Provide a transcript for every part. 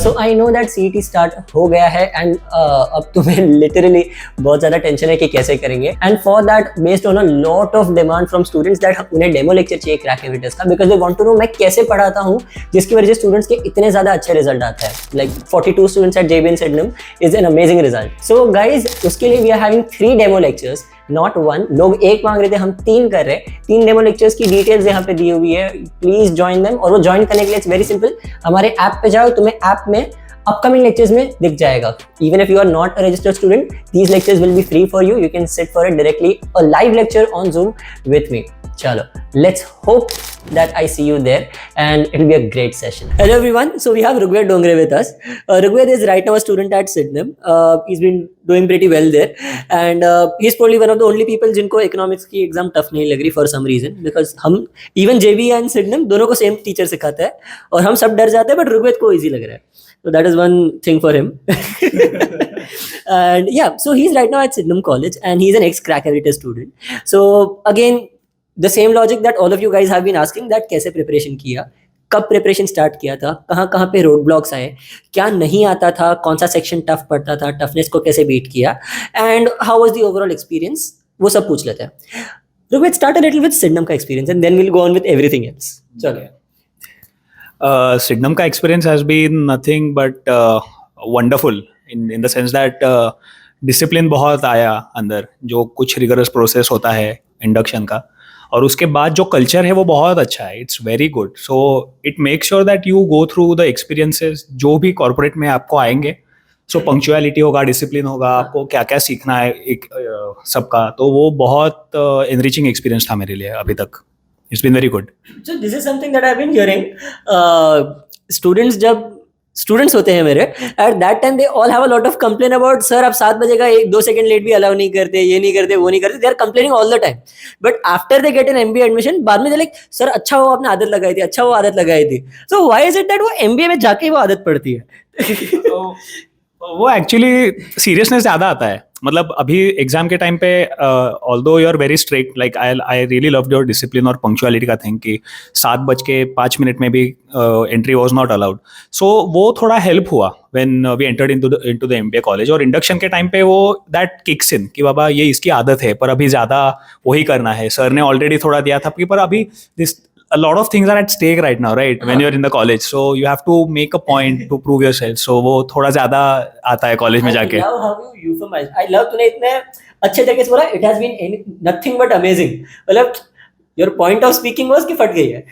So I know that CET start हो गया है एंड अब तुम्हें लिटरली बहुत ज़्यादा टेंशन है कि कैसे करेंगे, and for that based on a lot of demand from students that उन्हें डेमो लेक्चर चाहिए क्रैक एविडेंस का, because they want to know मैं कैसे पढ़ाता हूँ जिसकी वजह से स्टूडेंट्स के इतने ज़्यादा अच्छे रिजल्ट आते हैं. Like 42 students at JB in Sydenham is an amazing result. So guys उसके लिए we are having 3 demo lectures, not 1. लोग 1 मांग रहे थे, हम 3 कर रहे हैं. 3 डेमो लेक्चर्स की डिटेल्स यहाँ पे दी हुई है, प्लीज ज्वाइन देम. और वो ज्वाइन करने के लिए इट्स वेरी सिंपल, हमारे ऐप पे जाओ, तुम्हें ऐप में अपकमिंग लेक्चर्स में दिख जाएगा. Even if you are not a registered student, these lectures will be free for you. You can sit for it directly, a live lecture on Zoom with me. Chalo, let's hope that I see you there and it will be a great session. Hello everyone, so we have Rugved Dongre with us. Rugved is right now a student at Sydenham. He's been doing pretty well there and he's probably one of the only people जिनको economics की exam tough नहीं लग रही for some reason, because हम even JB and Sydenham दोनों को same teacher सिखाता है और हम सब डर जाते हैं, but Rugved को easy लग रहा है. So that is one thing for him. And yeah, so he's right now at Sydenham College and he's an ex-crack heritage student. So again, the same logic that all of you guys have been asking, that कैसे preparation किया, कब preparation start किया था, कहाँ कहाँ पे road blocks आए, क्या नहीं आता था, कौन सा सेक्शन टफ पड़ता था, टफनेस को कैसे बीट किया, and how was the overall experience, वो सब पूछ लेते हैं. So let's start a little with Sydenham का experience and then we'll go on with everything else. चलिए. Sydenham का experience has been nothing but wonderful in the sense that discipline बहुत आया अंदर, जो कुछ rigorous process होता है induction का, और उसके बाद जो कल्चर है वो बहुत अच्छा है. It's very good. So it make sure that you go through the experiences जो भी कॉर्पोरेट में आपको आएंगे. सो पंक्चुअलिटी होगा, डिसिप्लिन होगा, आपको क्या क्या सीखना है एक सबका. तो वो बहुत एनरिचिंग एक्सपीरियंस था मेरे लिए अभी तक. It's been very good. So this is something that I have been hearing. जब स्टूडेंट्स होते हैं मेरे, at that time they all have a lot of complain about, sir आप 7 बजे का 1-2 सेकंड लेट भी अलाउ नहीं करते, ये नहीं करते, वो नहीं करते. They are complaining all the time, but after they get an MBA admission, बाद में दे लाइक सर अच्छा वो आपने आदत लगाई थी, अच्छा वो आदत लगाई थी. So why is it that वो MBA में जाके वो आदत पड़ती है? वो एक्चुअली सीरियसनेस ज़्यादा आता है. मतलब अभी एग्जाम के टाइम पे although you are very strict, like I really loved your discipline और पंक्चुअलिटी का थिंग कि 7:05 में भी entry was not allowed. So वो थोड़ा हेल्प हुआ when we entered into the MBA college. और इंडक्शन के टाइम पे वो दैट किक्स इन कि बाबा ये इसकी आदत है, पर अभी ज़्यादा वही करना है. सर ने ऑलरेडी थोड़ा दिया था कि पर अभी this a lot of things are at stake right now, right? When you're in the college, so you have to make a point to prove yourself. So वो थोड़ा ज़्यादा आता है कॉलेज में जाके. I love how you euphemize. I love तूने इतने अच्छे तरीके से बोला. It has been nothing but amazing. मतलब your point of speaking was कि फट गई है.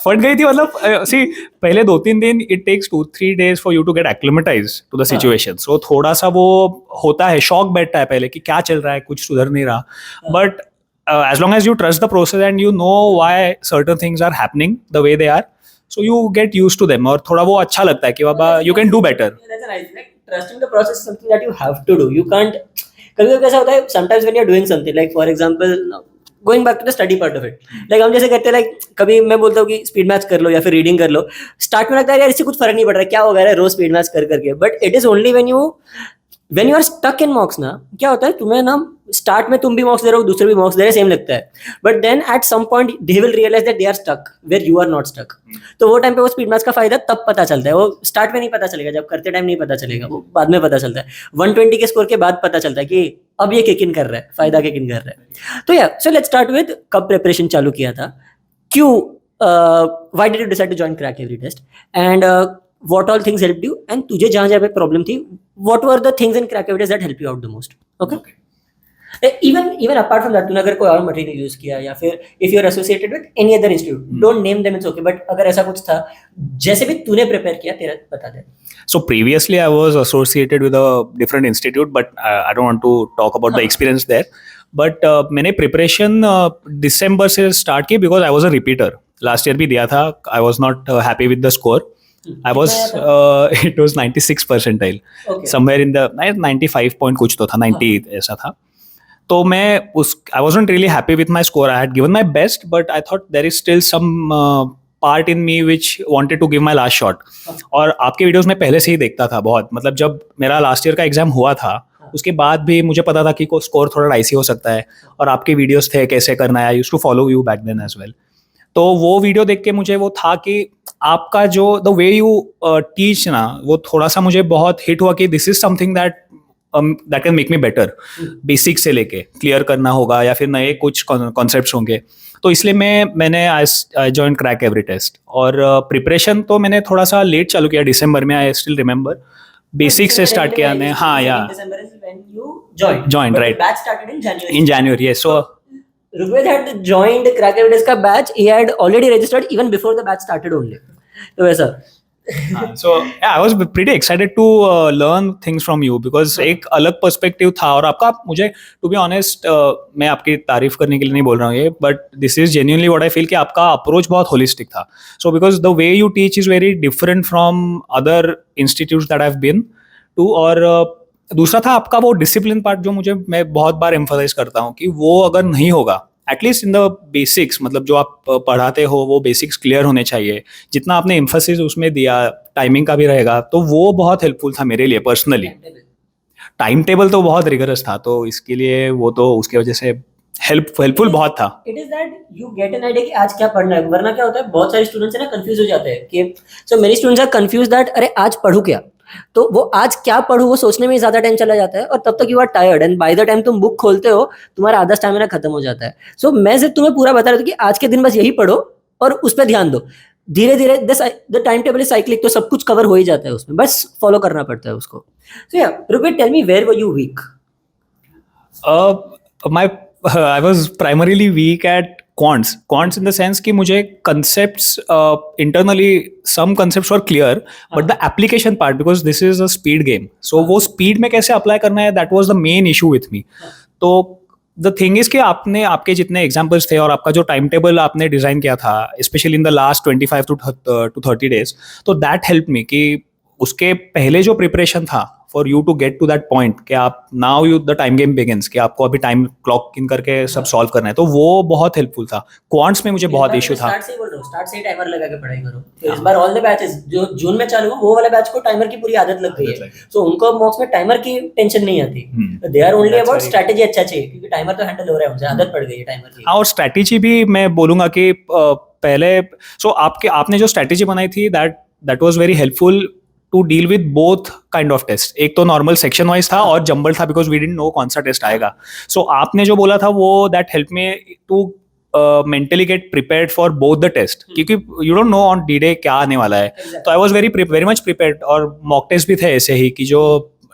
फट गई थी मतलब see पहले 2-3 दिन it takes 2-3 days for you to get acclimatized to the situation. So थोड़ा सा वो होता है, शॉक बैठता है पहले कि क्या चल रहा है, कुछ सुधर नहीं रहा. But as long as you trust the process and you know why certain things are happening the way they are, so you get used to them. और थोड़ा वो अच्छा लगता है कि बाबा you can do better. That's a nice thing. Like, trusting the process is something that you have to do. You can't. कभी-कभी कैसा होता है, sometimes when you're doing something, like for example, going back to the study part of it, like हम जैसे करते हैं, like कभी मैं बोलता हूँ कि स्पीड मैच कर लो या फिर रीडिंग कर लो. स्टार्ट में लगता है यार इससे कुछ फर्क नहीं पड़ रहा है, क्या हो गया है रोज स्पीड मैच कर करके. But it is only when you are stuck in mocks ना, क्या होता है तुम्हें ना, स्टार्ट में तुम भी मॉक्स दे रहे हो, दूसरे भी मॉक्स दे रहे हैं, सेम लगता है. But then at some point they will realize that they are stuck where you are not stuck. तो वो टाइम पे वो स्पीड मैथ्स का फायदा तब पता चलता है. वो स्टार्ट में नहीं पता चलेगा, जब करते टाइम नहीं पता चलेगा, वो बाद में पता चलता है. 120 के स्कोर के बाद पता चलता है कि अब ये किक इन कर रहा है, फायदा किक इन कर रहा है. तो यार सो लेट्स स्टार्ट विद कब प्रिपरेशन चालू किया था, क्यों, why did you decide to join crack every test, and what all things helped you, and तुझे जहाँ जहाँ पे प्रॉब्लम थी, what were the things in crack evidence that helped you out the most? Okay. Even apart from that, तूने अगर कोई और material use किया या फिर if you're associated with any other institute, don't name them, it's okay, but अगर ऐसा कुछ था जैसे भी तूने प्रिपेयर किया, तेरा बता दे. So previously I was associated with a different institute, but I don't want to talk about the experience there. But मैंने प्रिपरेशन दिसंबर से स्टार्ट की because I was a repeater. Last year भी दिया था. I was not happy with the score. I was it was 96 percentile. Okay. Somewhere in the 95 point कुछ तो था, 90 ऐसा था. तो मैं I wasn't really happy with my score. I had given my best, but I thought there is still some part in me which wanted to give my last shot. और आपके videos में पहले से ही देखता था बहुत. मतलब जब मेरा लास्ट ईयर का एग्जाम हुआ था, उसके बाद भी मुझे पता था कि स्कोर थोड़ा डाइसी हो सकता है, और आपके वीडियोस थे कैसे करना है. I used to follow you back then as well. तो वो वीडियो देख के मुझे वो था कि आपका जो द वे यू टीच ना, वो थोड़ा सा मुझे बहुत हिट हुआ कि this is something that can make me better. Basic से लेके क्लियर करना होगा या फिर नए कुछ कॉन्सेप्ट्स होंगे। तो इसलिए मैंने I join crack every test. और प्रिपरेशन तो मैंने थोड़ा सा लेट चालू किया, दिसंबर में। आई स्टिल रिमेंबर बेसिक से स्टार्ट किया मैंने। हाँ या joined, right. Batch started in January. In January, yes. So Rugved had joined Crack Evidence का batch. He had already registered even before the batch started only. तो वैसा. so yeah, I was pretty excited to learn things from you because एक अलग perspective था। और आपका, मुझे to be honest, मैं आपकी तारीफ करने के लिए नहीं बोल रहा हूँ ये, but this is genuinely what I feel कि आपका अप्रोच बहुत होलिस्टिक था। So because the way you teach is very different from other institutes that I have been to. और दूसरा था आपका वो डिसिप्लिन पार्ट, जो मैं बहुत बार एम्फसाइज करता हूँ कि वो अगर नहीं होगा, एटलीस्ट इन द बेसिक्स, मतलब जो आप पढ़ाते हो वो बेसिक्स क्लियर होने चाहिए। जितना आपने एम्फसिस उसमें दिया, टाइमिंग का भी रहेगा, तो वो बहुत हेल्पफुल था मेरे लिए पर्सनली। टाइम टेबल तो बहुत रिगरस था, तो इसके लिए वो तो उसकी वजह से हेल्पफुल बहुत था। It is that you get an idea कि आज क्या पढ़ना है। वरना क्या होता है, बहुत सारे स्टूडेंट्स है ना कंफ्यूज हो जाते हैं कि so many students are confuse that अरे आज पढ़ूं क्या। तो वो आज क्या पढ़ूं वो सोचने में ही ज्यादा टाइम चला जाता है, और तब तक you are tired, and by the time तुम बुक खोलते हो तुम्हारा आधा स्टैमिना खत्म हो जाता है। सो मैं सिर्फ तुम्हें पूरा बता रहा था कि आज के दिन बस यही पढ़ो और उस पर ध्यान दो। धीरे धीरे the time table is cyclic, तो सब कुछ कवर हो ही जाता है उसमें, बस फॉलो करना पड़ता है उसको। सो या Rupesh, tell me where were you weak? I was primarily weak at quants in the sense कि मुझे concepts internally some concepts were clear, but the application part, because this is a speed game, so वो speed में कैसे apply करना है, that was the main issue with me. तो the thing is कि आपके जितने examples थे और आपका जो टाइम टेबल आपने डिजाइन किया था, especially in the last 25 to 30 days, तो that helped me कि उसके पहले जो प्रिपरेशन था for you to get to that point कि आप now you the time game begins, कि आपको अभी टाइम क्लॉक इन करके सब सॉल्व करना है, तो वो बहुत हेल्पफुल था। क्वांट्स में मुझे बहुत इशू था। स्टार्ट से ही बोल रहा हूं, स्टार्ट से ही टाइमर लगा के पढ़ाई करो। तो इस बार ऑल द बैचेस जो जून में चालू हुआ, वो वाला बैच को टाइमर की पूरी आदत लग गई है, सो उनको मॉक्स में टाइमर की टेंशन नहीं आती। They are only about strategy अच्छा चाहिए, क्योंकि टाइमर तो हैंडल हो रहा है, उनसे आदत पड़ गई है टाइमर की। और स्ट्रेटजी भी मैं बोलूंगा कि पहले आपने जो स्ट्रेटजी बनाई थी, that was very helpful to deal with both kind of test. एक तो नॉर्मल सेक्शन वाइज था और जंबल था, बिकॉज वी डिडंट नो कौन सा टेस्ट आएगा। सो आपने जो बोला था वो that help me to mentally get prepared for both the test, क्योंकि you don't know on the day क्या आने वाला है। तो I was very much prepared. और मॉक टेस्ट भी थे ऐसे ही कि जो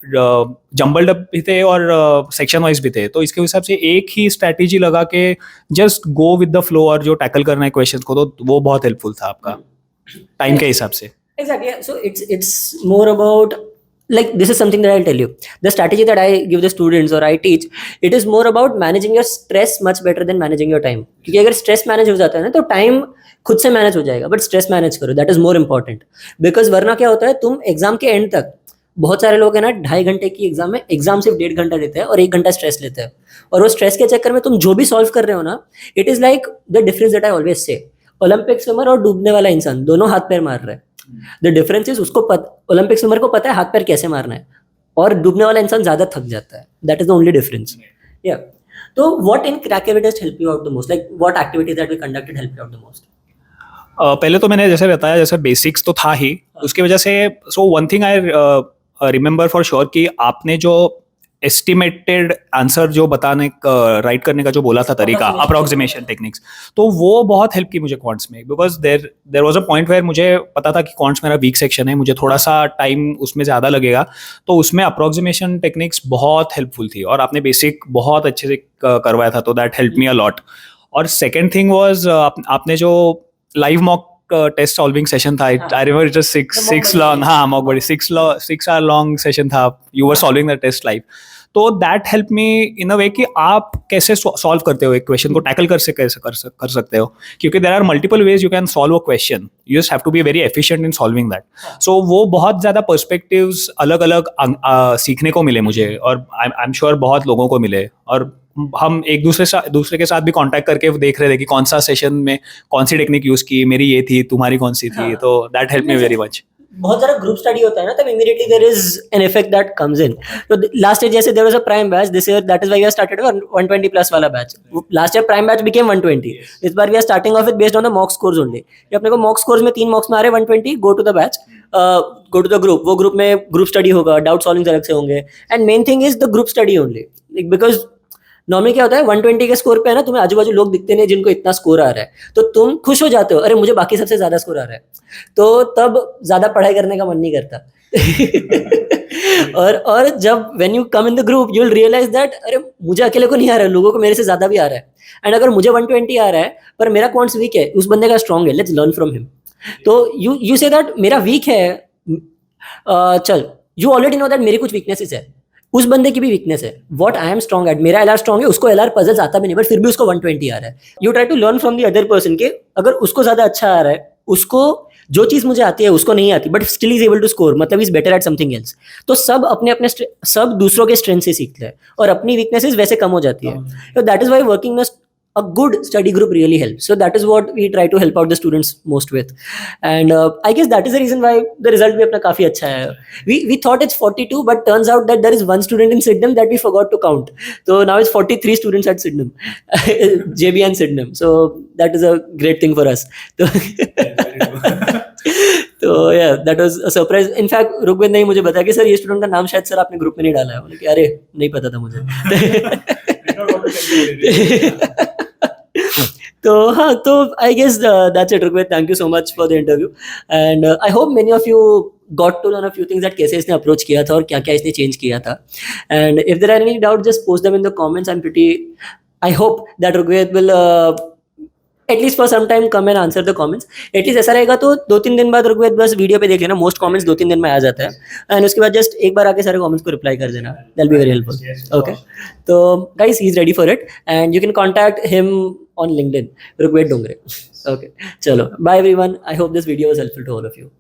जंबल्ड अप भी थे और सेक्शन वाइज भी थे, तो इसके हिसाब से एक ही स्ट्रैटेजी लगा के just go with the flow और जो टैकल करना है क्वेश्चन को, तो वो बहुत हेल्पफुल था आपका टाइम के हिसाब से। Exactly. Yeah. So it's more about, like, this is something that I'll tell you. The strategy that I give the students or I teach, it is more about managing your stress much better than managing your time. क्योंकि अगर stress manage हो जाता है ना, तो time खुद से manage हो जाएगा, but stress manage करो, that is more important. Because वरना क्या होता है, तुम एग्जाम के एंड तक, बहुत सारे लोग हैं ना 2.5 घंटे की एग्जाम में, एग्जाम सिर्फ 1.5 घंटा लेते हैं और 1 घंटा स्ट्रेस लेते हैं, और वो स्ट्रेस के चक्कर में तुम जो भी सॉल्व कर रहे हो ना, it is like the difference that I always say, Olympic swimmer और डूबने वाला इंसान दोनों हाथ पैर मार रहे हैं। द डिफरेंस इज उसको ओलंपिक स्विमर को पता है हाथ पैर कैसे मारना है, और डूबने वाला इंसान ज्यादा थक जाता है। That is the only difference. या तो what in crack evidence help you out the most, like what activities that we conducted help you out the most? पहले तो मैंने जैसे बताया, जैसे बेसिक्स तो था ही, उसकी वजह से so one thing I remember for sure कि आपने जो एस्टिमेटेड आंसर जो बताने राइट करने का जो बोला था तरीका, अप्रोक्सीमेशन टेक्निक्स, तो वो बहुत हेल्प की मुझे क्वांट्स में, because there was a point where मुझे पता था कि क्वांट्स मेरा वीक सेक्शन है, मुझे थोड़ा सा टाइम उसमें ज़्यादा लगेगा, तो उसमें अप्रोक्सीमेशन टेक्निक्स बहुत हेल्पफुल थी और आपने बेसिक बहुत अच्छे से करवाया था, तो that help me a lot. और सेकेंड थिंग वॉज आपने जो live mock test solving session था, I remember it was 6 long, हाँ मॉक बड़ी 6 आवर लॉन्ग सेशन था, you were solving the test live. तो that help me in a way कि आप कैसे सॉल्व करते हो एक क्वेश्चन को, टैकल कैसे कर सकते हो, क्योंकि there are multiple ways you can solve a question, you just have to be very efficient in solving that. So वो बहुत ज़्यादा पर्सपेक्टिव्स अलग अलग सीखने को मिले मुझे, और आई एम श्योर बहुत लोगों को मिले, और हम एक दूसरे के साथ भी कांटेक्ट करके देख रहे थे कि कौन सा सेशन में कौन सी टेक्निक यूज की, मेरी ये थी, तुम्हारी कौन सी थी, तो that help me very much. बहुत सारा ग्रुप स्टडी होता है ना, तब immediately there is an effect that comes in. तो लास्ट ईयर जैसे there was a prime batch, this year that is why we are started 120 plus वाला batch. Last year prime batch became 120. इस बार we are starting off it based on the mock scores only. ये अपने को mock scores में 3 मॉक्स में आ रहे हैं 120. Go to the batch, go to the group. वो ग्रुप में ग्रुप स्टडी होगा, डाउट सॉल्विंग अलग से होंगे. And main thing is the group study only, because normally क्या होता है 120 के स्कोर पे है ना, तुम्हें आजू बाजू लोग दिखते नहीं जिनको इतना स्कोर आ रहा है, तो तुम खुश हो जाते हो, अरे मुझे बाकी सबसे ज्यादा स्कोर आ रहा है, तो तब ज्यादा पढ़ाई करने का मन नहीं करता. और जब when you come in the group you will realize that अरे मुझे अकेले को नहीं आ रहा है, लोगों को मेरे से ज्यादा भी आ रहा है. एंड अगर मुझे 120 आ रहा है पर मेरा क्वांट्स वीक है, उस बंदे का स्ट्रांग है, लेट्स लर्न फ्रॉम हिम. तो यू से दैट मेरा वीक है, चल यू ऑलरेडी नो दैट मेरी कुछ वीकनेसेस है, उस बंदे की भी वीकनेस है. What I am strong at, मेरा एलआर स्ट्रॉन्ग है, उसको एलआर पजल्स आता भी नहीं बट फिर भी उसको 120 आ रहा है. You try to learn from the other person के, अगर उसको ज्यादा अच्छा आ रहा है, उसको जो चीज मुझे आती है उसको नहीं आती but still is able to score, मतलब is better at something else. तो सब अपने अपने सब दूसरों के स्ट्रेंथ से सीखते हैं और अपनी वीकनेसेस वैसे कम हो जाती है. तो that is why working a good study group really helps. So that is what we try to help out the students most with. And I guess that is the reason why the result भी अपना काफी अच्छा है. We thought it's 42 but turns out that there is one student in Sydenham that we forgot to count. So now it's 43 students at Sydenham, JB and Sydenham. So that is a great thing for us. तो yeah, that was a surprise. In fact, रुकविंद ने मुझे बताया कि sir ये student का नाम शायद sir आपने ग्रुप में नहीं डाला है. मैंने कहा अरे नहीं पता था मुझे. तो हाँ, तो I guess that's it. Rukvind, thank you so much for the interview and I hope many of you got to learn a few things that कैसे इसने अप्रोच किया था और क्या क्या इसने चेंज किया था. And if there are any doubt just post them in the comments. I hope that Rukvind will at least for some time come and answer the comments. At least ऐसा रहेगा तो 2-3 दिन बाद रुकविंद बस वीडियो पे देख लेना, मोस्ट कमेंट्स 2-3 दिन में आ जाता है. एंड उसके बाद जस्ट एक बार आके सारे कमेंट्स को रिप्लाई कर देना. That be very helpful. Okay, तो guys he is ready for it and you can contact him on LinkedIn, Rukvind Dongre. Okay, चलो bye everyone. I hope this video was helpful to all of you.